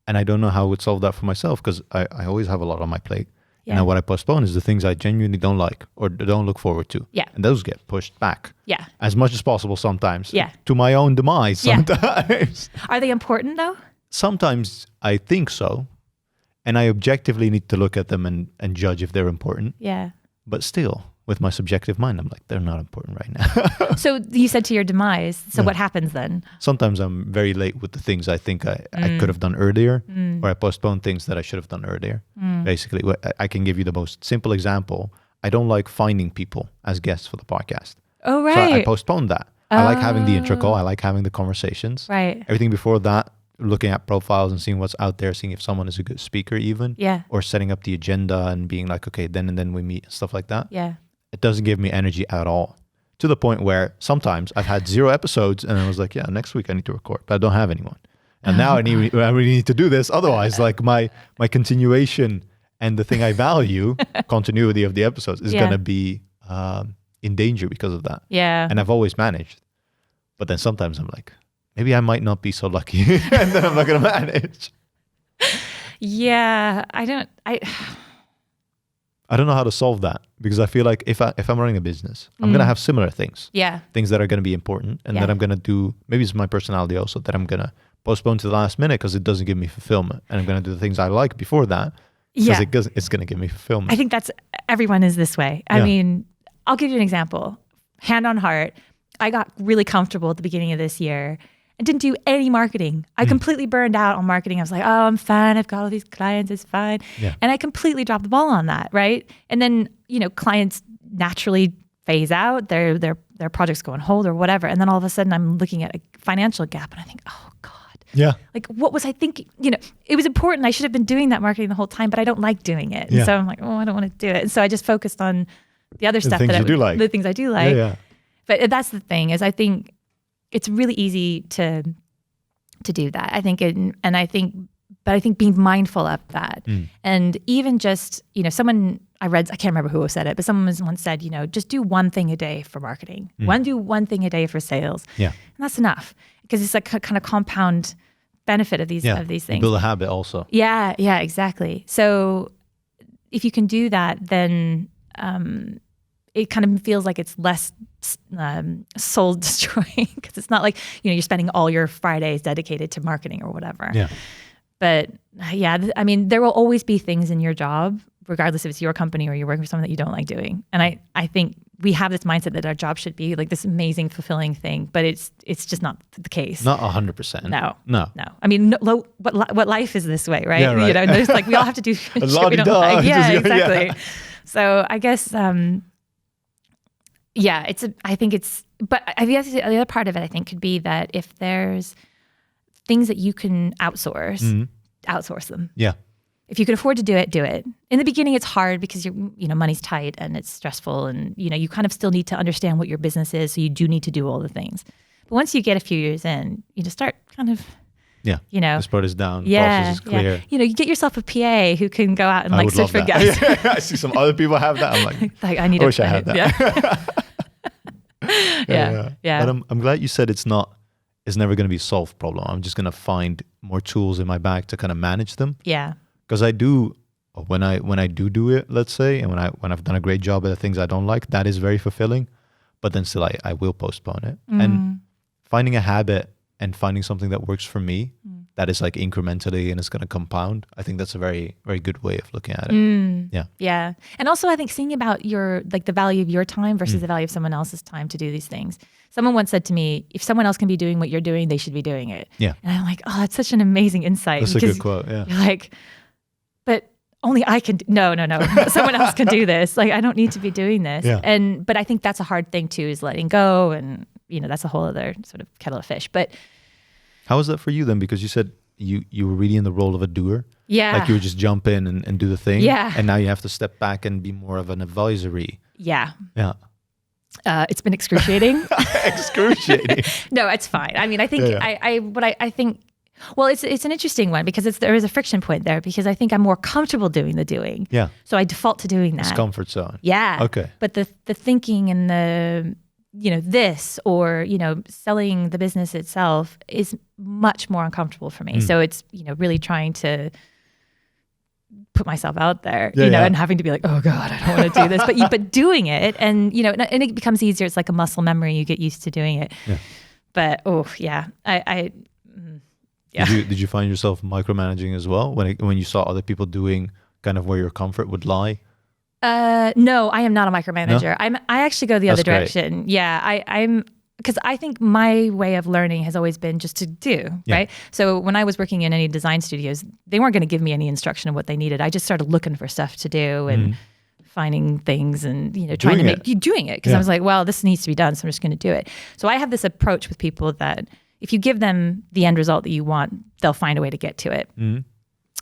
and I don't know how I would solve that for myself because I always have a lot on my plate. Yeah. And what I postpone is the things I genuinely don't like or don't look forward to. Yeah. And those get pushed back. Yeah. As much as possible sometimes. Yeah. To my own demise sometimes. Yeah. Are they important though? Sometimes I think so. And I objectively need to look at them and judge if they're important. Yeah. But still, with my subjective mind, I'm like, they're not important right now. So you said to your demise. So what happens then? Sometimes I'm very late with the things I think I could have done earlier, or I postpone things that I should have done earlier. Basically, I can give you the most simple example. I don't like finding people as guests for the podcast. Oh, right. So I postponed that. I like having the intro call. I like having the conversations. Right. Everything before that, looking at profiles and seeing what's out there, seeing if someone is a good speaker even. Yeah. Or setting up the agenda and being like, okay, then and then we meet, stuff like that. Yeah. It doesn't give me energy at all, to the point where sometimes I've had 0 episodes and I was like, yeah, next week I need to record, but I don't have anyone. And now I really need to do this. Otherwise, like my continuation and the thing I value, continuity of the episodes, is going to be in danger because of that. Yeah. And I've always managed. But then sometimes I'm like, maybe I might not be so lucky and then I'm not going to manage. Yeah. I don't know how to solve that because I feel like if I'm running a business, I'm going to have similar things. Yeah. Things that are going to be important and that I'm going to do, maybe it's my personality also, that I'm going to postpone to the last minute because it doesn't give me fulfillment. And I'm going to do the things I like before that because it's going to give me fulfillment. I think everyone is this way. I mean, I'll give you an example. Hand on heart, I got really comfortable at the beginning of this year and didn't do any marketing. I completely burned out on marketing. I was like, oh, I'm fine. I've got all these clients. It's fine. Yeah. And I completely dropped the ball on that, right? And then, clients naturally phase out. Their projects go on hold or whatever. And then all of a sudden I'm looking at a financial gap and I think, oh God. Yeah. Like, what was I thinking? It was important. I should have been doing that marketing the whole time, but I don't like doing it. And so I'm like, oh, I don't want to do it. And so I just focused on the other stuff the things I do like. Yeah. But that's the thing is I think it's really easy to do that. I think being mindful of that. And even just, someone I read, I can't remember who said it, but someone once said, just do one thing a day for marketing. Do one thing a day for sales. Yeah. And that's enough because it's like a kind of compound benefit of these things. Build a habit also. Yeah, exactly. So if you can do that, then it kind of feels like it's less soul destroying because it's not like, you're spending all your Fridays dedicated to marketing or whatever. Yeah. But there will always be things in your job, regardless if it's your company or you're working for someone that you don't like doing. And I think we have this mindset that our job should be like this amazing, fulfilling thing, but it's just not the case. Not 100%. No. I mean, what life is this way, right? Yeah, right. There's like, we all have to do shit we don't like. Yeah, exactly. Yeah. So I guess, but the other part of it, I think, could be that if there's things that you can outsource, outsource them. Yeah. If you can afford to do it, do it. In the beginning, it's hard because money's tight and it's stressful, and you kind of still need to understand what your business is. So you do need to do all the things. But once you get a few years in, you just start kind of. Yeah. This part is down. Process is clear. Yeah. You get yourself a PA who can go out and search for guests. I see some other people have that. I'm like I wish I had that. Yeah. Yeah. But I'm glad you said it's never going to be a solved problem. I'm just going to find more tools in my bag to kind of manage them. Yeah. Because I do, when I do it, let's say, and when I've done a great job at the things I don't like, that is very fulfilling. But then still, I will postpone it. And finding a habit and finding something that works for me, that is like incrementally and it's going to compound. I think that's a very, very good way of looking at it. Yeah. And also I think seeing about the value of your time versus the value of someone else's time to do these things. Someone once said to me, if someone else can be doing what you're doing, they should be doing it. Yeah. And I'm like, oh, it's such an amazing insight. That's a good quote. Yeah. You're like, but only I can, no. Someone else can do this. Like, I don't need to be doing this. Yeah. But I think that's a hard thing too, is letting go. And, that's a whole other sort of kettle of fish. But how was that for you then? Because you said you were really in the role of a doer. Yeah. Like you would just jump in and do the thing. Yeah. And now you have to step back and be more of an advisory. Yeah. Yeah. It's been excruciating. Excruciating. No, it's fine. I mean, I think I think, well, it's an interesting one because there is a friction point there because I think I'm more comfortable doing the doing. Yeah. So I default to doing that. It's comfort zone. Yeah. Okay. But the thinking and the, this or, selling the business itself is much more uncomfortable for me. So it's, really trying to put myself out there, and having to be like, oh God, I don't want to do this, but doing it and, and it becomes easier. It's like a muscle memory. You get used to doing it. Yeah. But, Did you find yourself micromanaging as well when you saw other people doing kind of where your comfort would lie? No, I am not a micromanager. No? I actually go the other direction. Great. Yeah, I'm because I think my way of learning has always been just to do, right? So when I was working in any design studios, they weren't going to give me any instruction of what they needed. I just started looking for stuff to do and finding things and, trying to make you doing it. Because I was like, well, this needs to be done, so I'm just going to do it. So I have this approach with people that if you give them the end result that you want, they'll find a way to get to it. Mm-hmm.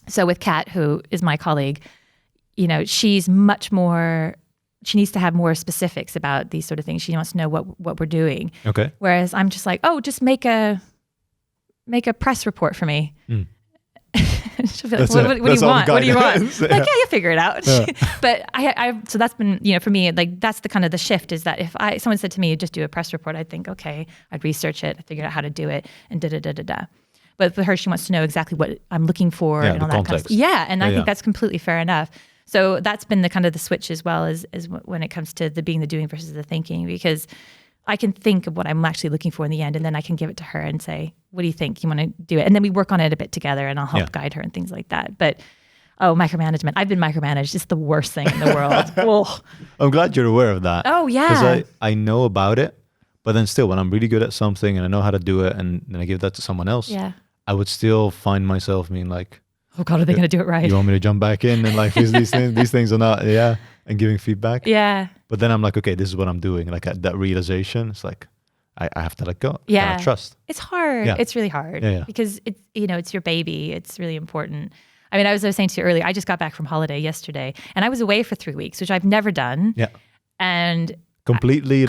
So with Kat, who is my colleague, she's much more, she needs to have more specifics about these sort of things. She wants to know what we're doing. Okay. Whereas I'm just like, oh, just make a press report for me. Mm. She'll be like, what do you want? What do you want? Like, yeah, you figure it out. Yeah. But so that's been, for me, like that's the kind of the shift is that if someone said to me, just do a press report, I'd think, okay, I'd research it, I'd figure out how to do it and da-da-da-da-da. But for her, she wants to know exactly what I'm looking for and all that kind of stuff. Yeah. And I think that's completely fair enough. So that's been the kind of the switch as well as when it comes to the being the doing versus the thinking, because I can think of what I'm actually looking for in the end, and then I can give it to her and say, what do you think? You want to do it? And then we work on it a bit together and I'll help guide her and things like that. But, micromanagement. I've been micromanaged. It's the worst thing in the world. Oh. I'm glad you're aware of that. Oh, yeah. Because I know about it, but then still when I'm really good at something and I know how to do it and then I give that to someone else, I would still find myself being like, oh God, are they going to do it right? You want me to jump back in and like these things are not, and giving feedback. Yeah. But then I'm like, okay, this is what I'm doing. Like that realization, it's like, I have to let go. Yeah. I trust. It's hard. Yeah. It's really hard because it's, it's your baby. It's really important. I mean, I was saying to you earlier, I just got back from holiday yesterday and I was away for 3 weeks, which I've never done. Yeah. And completely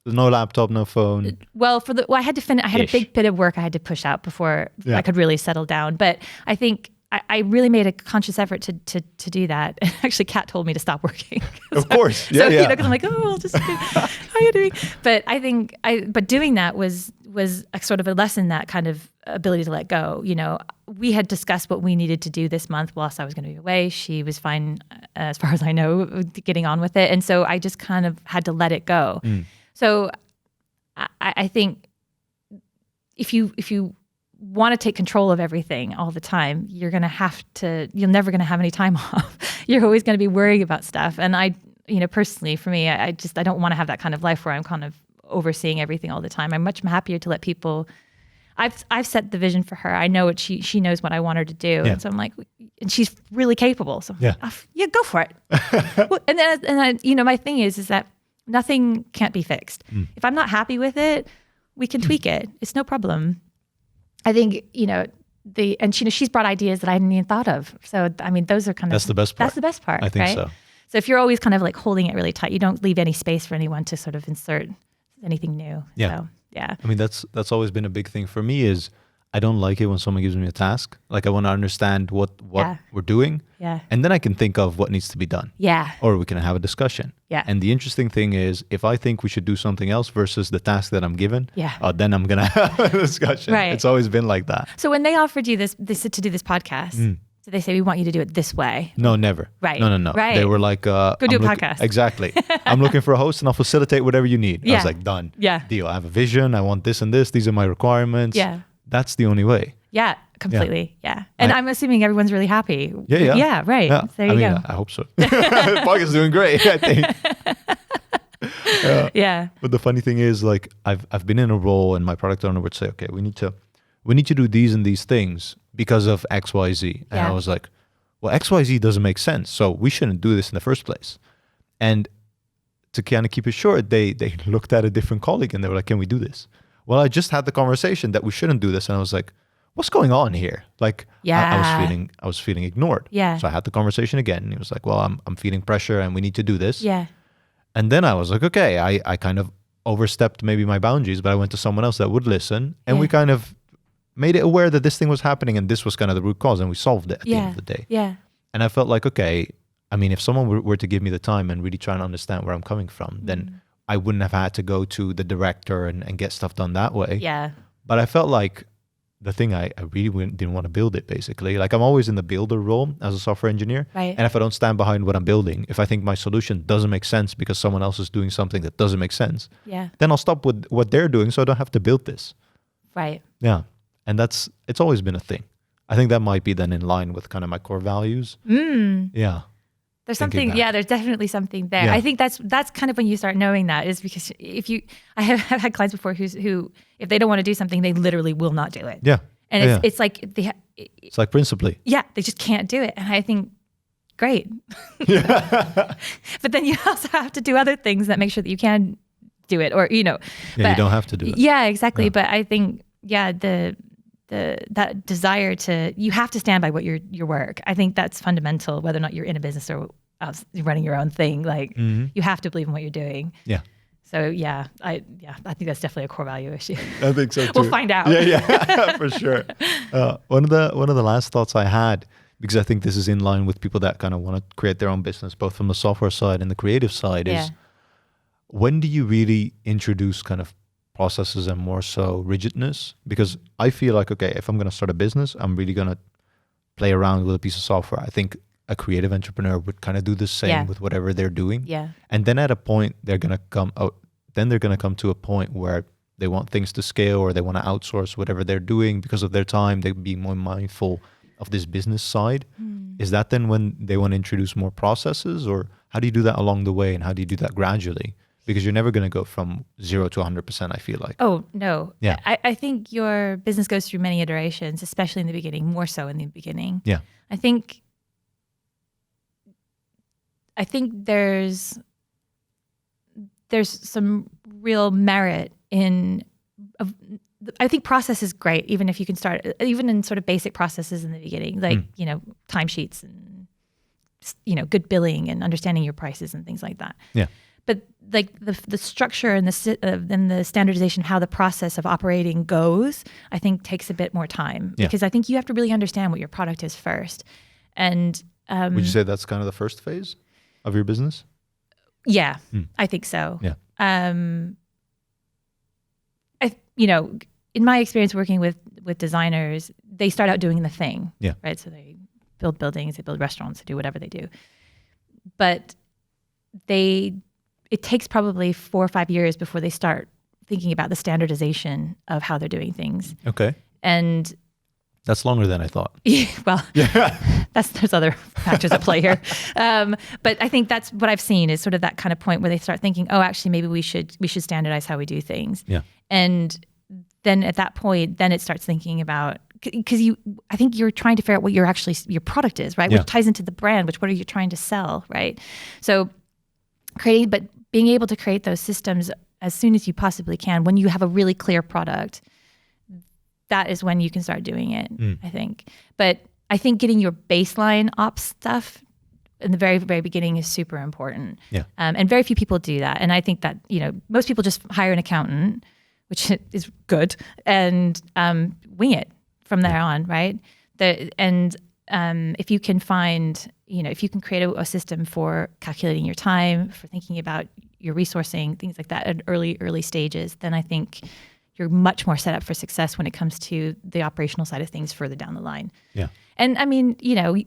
no laptop, no phone. Well, I had to finish. I had a big bit of work I had to push out before I could really settle down. But I think I really made a conscious effort to do that. Actually, Kat told me to stop working. Of course, because I'm like, I'll just do. How are you doing? But I think but doing that was a sort of a lesson, that kind of ability to let go. We had discussed what we needed to do this month whilst I was going to be away. She was fine, as far as I know, getting on with it, and so I just kind of had to let it go. Mm. So I think if you want to take control of everything all the time, you're never going to have any time off. You're always going to be worrying about stuff. And I, personally for me, I don't want to have that kind of life where I'm kind of overseeing everything all the time. I'm much happier to let people, I've set the vision for her. I know what she knows what I want her to do. Yeah. And so I'm like, and she's really capable. So I'm like, go for it. Well, and then, my thing is that nothing can't be fixed. Mm. If I'm not happy with it, we can tweak it. It's no problem. I think, she's brought ideas that I hadn't even thought of. So, I mean, those are that's the best part. That's the best part. I think right? so. So if you're always kind of like holding it really tight, you don't leave any space for anyone to sort of insert anything new. Yeah. So, yeah. I mean, that's always been a big thing for me is I don't like it when someone gives me a task. Like I want to understand what we're doing. Yeah. And then I can think of what needs to be done. Yeah. Or we can have a discussion. Yeah. And the interesting thing is, if I think we should do something else versus the task that I'm given, then I'm going to have a discussion. Right. It's always been like that. So when they offered you this to do this podcast, did they say, we want you to do it this way? No, never. Right. No. Right. They were like, go do a podcast. Exactly. I'm looking for a host and I'll facilitate whatever you need. Yeah. I was like, done. Yeah. Deal. I have a vision. I want this and this. These are my requirements. Yeah. That's the only way. Yeah, completely. Yeah. And I'm assuming everyone's really happy. Yeah. Yeah, right. Yeah. There you go. I hope so. The podcast is doing great, I think. Yeah. But the funny thing is, like, I've been in a role and my product owner would say, okay, we need to do these and these things because of XYZ. And I was like, well, XYZ doesn't make sense. So we shouldn't do this in the first place. And to kind of keep it short, they looked at a different colleague and they were like, can we do this? Well, I just had the conversation that we shouldn't do this. And I was like, what's going on here? Like, I was feeling ignored. Yeah. So I had the conversation again. And he was like, well, I'm feeling pressure and we need to do this. Yeah. And then I was like, okay, I kind of overstepped maybe my boundaries, but I went to someone else that would listen. And we kind of made it aware that this thing was happening and this was kind of the root cause. And we solved it at the end of the day. Yeah. And I felt like, okay, I mean, if someone were to give me the time and really try and understand where I'm coming from, then I wouldn't have had to go to the director and get stuff done that way. Yeah. But I felt like the thing, I really didn't want to build it, basically. Like, I'm always in the builder role as a software engineer. Right. And if I don't stand behind what I'm building, if I think my solution doesn't make sense because someone else is doing something that doesn't make sense, then I'll stop with what they're doing so I don't have to build this. Right. Yeah. And it's always been a thing. I think that might be then in line with kind of my core values. Yeah. There's something, there's definitely something there. Yeah. I think that's kind of when you start knowing that, is because I have had clients before who if they don't want to do something, they literally will not do it. Yeah. And it's like it's like principally. Yeah, they just can't do it. And I think, great. Yeah. But then you also have to do other things that make sure that you can do it, or Yeah, but, you don't have to do it. Yeah, exactly. Yeah. But I think that desire you have to stand by what your work. I think that's fundamental, whether or not you're in a business or running your own thing. Like, you have to believe in what you're doing. Yeah. So I think that's definitely a core value issue. I think so too. We'll find out. Yeah, for sure. One of the last thoughts I had, because I think this is in line with people that kind of want to create their own business, both from the software side and the creative side, is when do you really introduce kind of processes and more so rigidness? Because I feel like, okay, if I'm going to start a business, I'm really going to play around with a piece of software. I think a creative entrepreneur would kind of do the same with whatever they're doing. Yeah. And then at a point, they're going to come to a point where they want things to scale, or they want to outsource whatever they're doing because of their time. They'd be more mindful of this business side. Is that then when they want to introduce more processes, or how do you do that along the way, and how do you do that gradually? Because you're never going to go from 0 to 100%, I feel like. Oh, no. Yeah. I think your business goes through many iterations, especially in the beginning, more so in the beginning. Yeah. I think there's some real merit in, I think process is great, even if you can start, even in sort of basic processes in the beginning, like, timesheets and, good billing and understanding your prices and things like that. Yeah. But like the structure and the standardization of how the process of operating goes, I think takes a bit more time, because I think you have to really understand what your product is first. And would you say that's kind of the first phase of your business? Yeah, I think so. Yeah. In my experience working with designers, they start out doing the thing. Yeah. Right. So they build buildings, they build restaurants, they do whatever they do. But it takes probably 4 or 5 years before they start thinking about the standardization of how they're doing things. Okay. And that's longer than I thought. Well, there's other factors at play here. But I think that's what I've seen, is sort of that kind of point where they start thinking, oh, actually, maybe we should standardize how we do things. Yeah. And then at that point, then it starts thinking about, because I think you're trying to figure out what your product is, right? Yeah. Which ties into the brand, what are you trying to sell, right? So being able to create those systems as soon as you possibly can, when you have a really clear product, that is when you can start doing it, I think. But I think getting your baseline ops stuff in the very, very beginning is super important. Yeah. And very few people do that. And I think that, most people just hire an accountant, which is good, and wing it. from there on, right? If you can find, if you can create a system for calculating your time, for thinking about your resourcing, things like that at early stages, then I think you're much more set up for success when it comes to the operational side of things further down the line. Yeah. And I mean,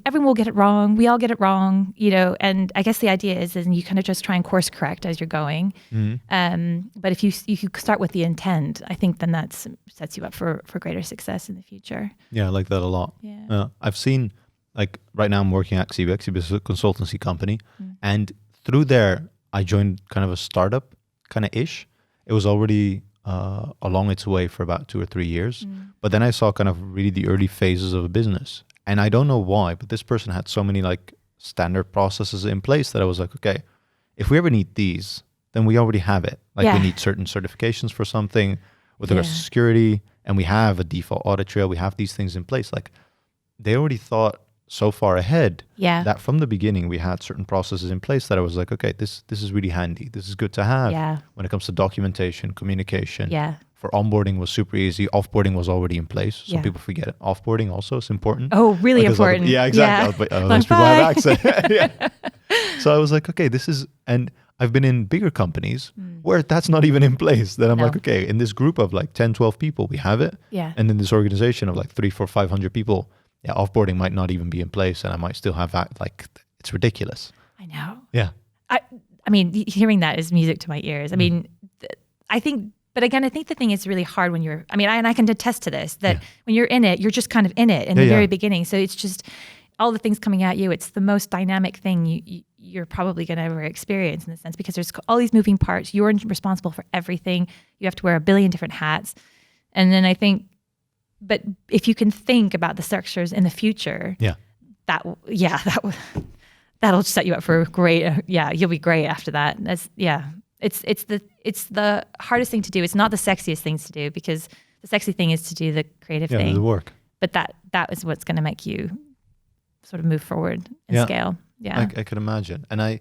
everyone will get it wrong. We all get it wrong, and I guess the idea is you kind of just try and course correct as you're going. But if you start with the intent, I think then that sets you up for greater success in the future. Yeah, I like that a lot. Yeah. I've seen, like right now I'm working at Xiba. Xiba is a consultancy company. And through there, I joined kind of a startup kind of ish. It was already along its way for about 2 or 3 years. But then I saw kind of really the early phases of a business. And I don't know why, but this person had so many like standard processes in place that I was like, okay, if we ever need these, then we already have it. Like we need certain certifications for something with regards to security, and we have a default audit trail. We have these things in place. Like they already thought so far ahead that from the beginning we had certain processes in place that I was like, okay, this is really handy. This is good to have when it comes to documentation, communication. For onboarding was super easy. Offboarding was already in place. So people forget it. Offboarding also is important. Oh, really important. Exactly. But those people have access. So I was like, okay, this is, and I've been in bigger companies where that's not even in place. Then I'm like, okay, in this group of like 10, 12 people, we have it. And in this organization of like 300, 400, 500 people, offboarding might not even be in place, and I might still have that. Like, it's ridiculous. I know. Yeah. I mean, hearing that is music to my ears. I mean, I think, but again, I think the thing is really hard when you're, and I can attest to this, that when you're in it, you're just kind of in it in the very beginning. So it's just all the things coming at you. It's the most dynamic thing you're probably going to ever experience in a sense, because there's all these moving parts. You're responsible for everything. You have to wear a billion different hats. And then I think, but if you can think about the structures in the future, that'll set you up for great. You'll be great after that. It's the hardest thing to do. It's not the sexiest things to do, because the sexy thing is to do the creative thing. The work. But that is what's going to make you sort of move forward and scale. Yeah, I can imagine. And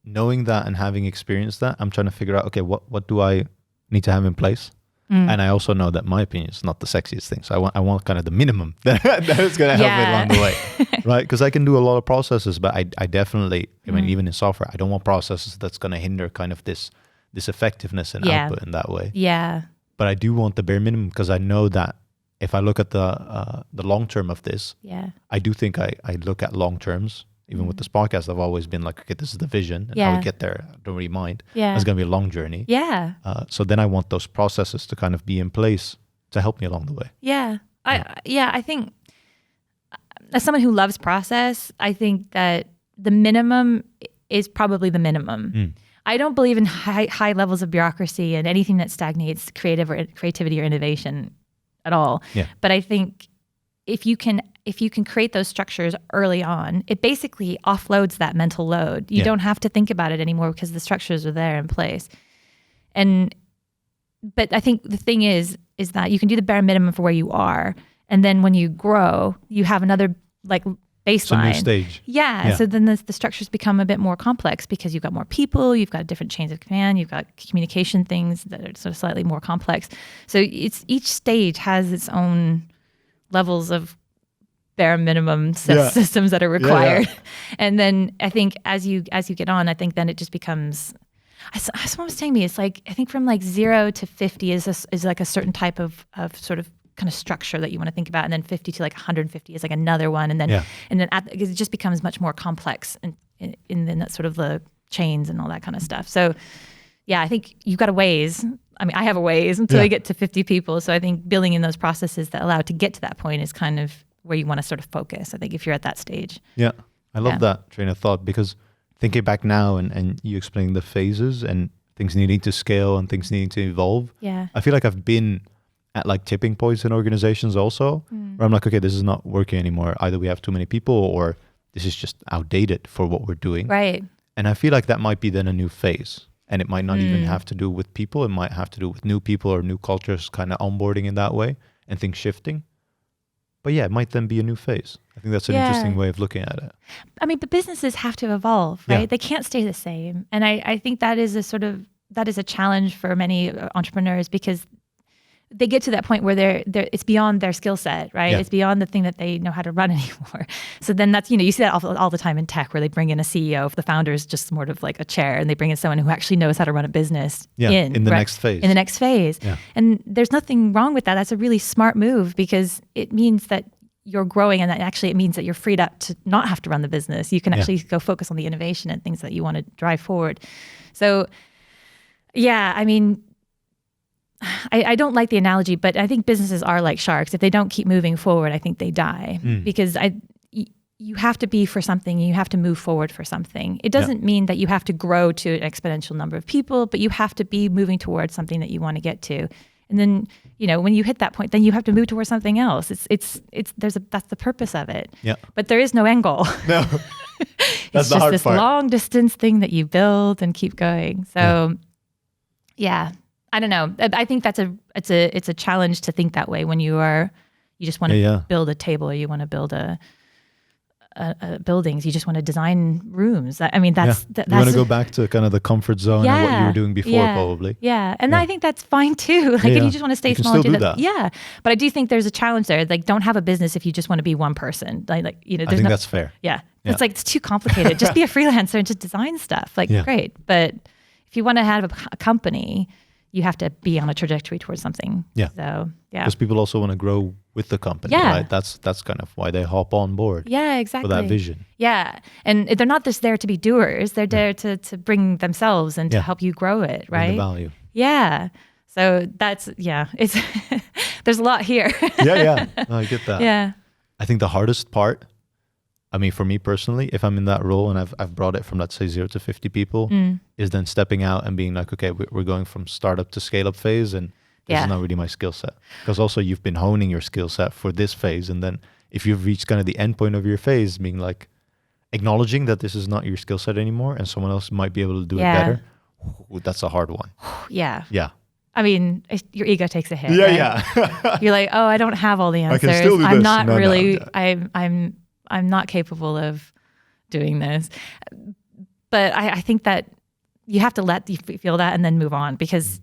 knowing that and having experienced that, I'm trying to figure out, okay, what do I need to have in place? And I also know that my opinion is not the sexiest thing. So I want kind of the minimum that is going to help me along the way, right? Because I can do a lot of processes, but I definitely, I mean, even in software, I don't want processes that's going to hinder kind of this effectiveness and output in that way. Yeah. But I do want the bare minimum, because I know that if I look at the long term of this, I do think I look at long terms. Even with this podcast, I've always been like, okay, this is the vision, and how we get there, I don't really mind. It's going to be a long journey. So then I want those processes to kind of be in place to help me along the way. I think as someone who loves process, I think that the minimum is probably the minimum. I don't believe in high levels of bureaucracy and anything that stagnates creativity or innovation at all. But I think if you can create those structures early on, it basically offloads that mental load. You don't have to think about it anymore, because the structures are there in place. But I think the thing is that you can do the bare minimum for where you are, and then when you grow, you have another like baseline. It's a new stage. So then the structures become a bit more complex, because you've got more people, you've got different chains of command, you've got communication things that are sort of slightly more complex. So each stage has its own levels of bare minimum systems that are required. And then I think as you get on, I think then it just becomes, someone was telling me, it's like, I think from like 0 to 50 is like a certain type of sort of kind of structure that you want to think about. And then 50 to like 150 is like another one. And then, it just becomes much more complex in that sort of the chains and all that kind of stuff. So I think you've got a ways. I mean, I have a ways until I get to 50 people. So I think building in those processes that allow it to get to that point is kind of where you want to sort of focus, I think, if you're at that stage. Yeah, I love that train of thought, because thinking back now and you explaining the phases and things needing to scale and things needing to evolve, I feel like I've been at like tipping points in organizations also, where I'm like, okay, this is not working anymore. Either we have too many people, or this is just outdated for what we're doing. Right. And I feel like that might be then a new phase. And it might not even have to do with people. It might have to do with new people or new cultures kind of onboarding in that way and things shifting. But it might then be a new phase. I think that's an interesting way of looking at it. I mean, but businesses have to evolve, right? They can't stay the same. And I think that is a challenge for many entrepreneurs, because they get to that point where they're it's beyond their skill set, right? Yeah. It's beyond the thing that they know how to run anymore. So then that's, you see that all the time in tech, where they bring in a CEO. If the founder is just sort of like a chair, and they bring in someone who actually knows how to run a business in the next phase. In the next phase. Yeah. And there's nothing wrong with that. That's a really smart move, because it means that you're growing, and that actually it means that you're freed up to not have to run the business. You can actually go focus on the innovation and things that you want to drive forward. So yeah, I mean, I don't like the analogy, but I think businesses are like sharks. If they don't keep moving forward, I think they die, because you have to be for something. You have to move forward for something. It doesn't mean that you have to grow to an exponential number of people, but you have to be moving towards something that you want to get to. And then, when you hit that point, then you have to move towards something else. That's the purpose of it. Yeah. But there is no end goal. No. It's just this long distance thing that you build and keep going. So yeah. I don't know. I think it's a challenge to think that way when you just want to build a table, or you want to build a buildings. You just want to design rooms. I mean, that's you want to go back to kind of the comfort zone and what you were doing before, probably. Yeah, and I think that's fine too. Like if you just want to stay small, and do that. Yeah, but I do think there's a challenge there. Like, don't have a business if you just want to be one person. I think that's fair. Yeah, it's like it's too complicated. Just be a freelancer and just design stuff. Like great, but if you want to have a company, you have to be on a trajectory towards something. Yeah. So because people also want to grow with the company, right? That's kind of why they hop on board. Yeah, exactly. For that vision. Yeah, and they're not just there to be doers. They're there to bring themselves and to help you grow it, right? Bring the value. Yeah. So that's it's there's a lot here. No, I get that. Yeah. I think the hardest part, I mean, for me personally, if I'm in that role and I've brought it from, let's say, 0 to 50 people, is then stepping out and being like, okay, we're going from startup to scale up phase, and this is not really my skill set. Because also you've been honing your skill set for this phase, and then if you've reached kind of the end point of your phase, being like acknowledging that this is not your skill set anymore, and someone else might be able to do it better. That's a hard one. Yeah. Yeah. I mean, your ego takes a hit. Yeah, right? You're like, oh, I don't have all the answers. I can still do I'm this. not really. No. I'm not capable of doing this. But I think that you have to let you feel that and then move on, because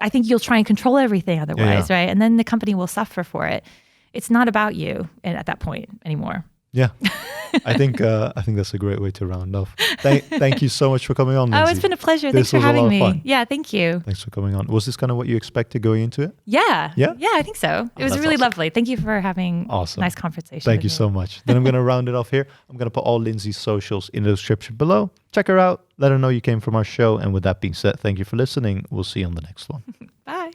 I think you'll try and control everything otherwise, right? And then the company will suffer for it. It's not about you at that point anymore. Yeah. I think that's a great way to round off. Thank you so much for coming on, Lindsay. Oh, it's been a pleasure. Thanks for having me. Fun. Yeah, thank you. Thanks for coming on. Was this kind of what you expected going into it? Yeah. Yeah, I think so. It was really lovely. Thank you for having a nice conversation. Thank you so much. Then I'm going to round it off here. I'm going to put all Lindsay's socials in the description below. Check her out. Let her know you came from our show. And with that being said, thank you for listening. We'll see you on the next one. Bye.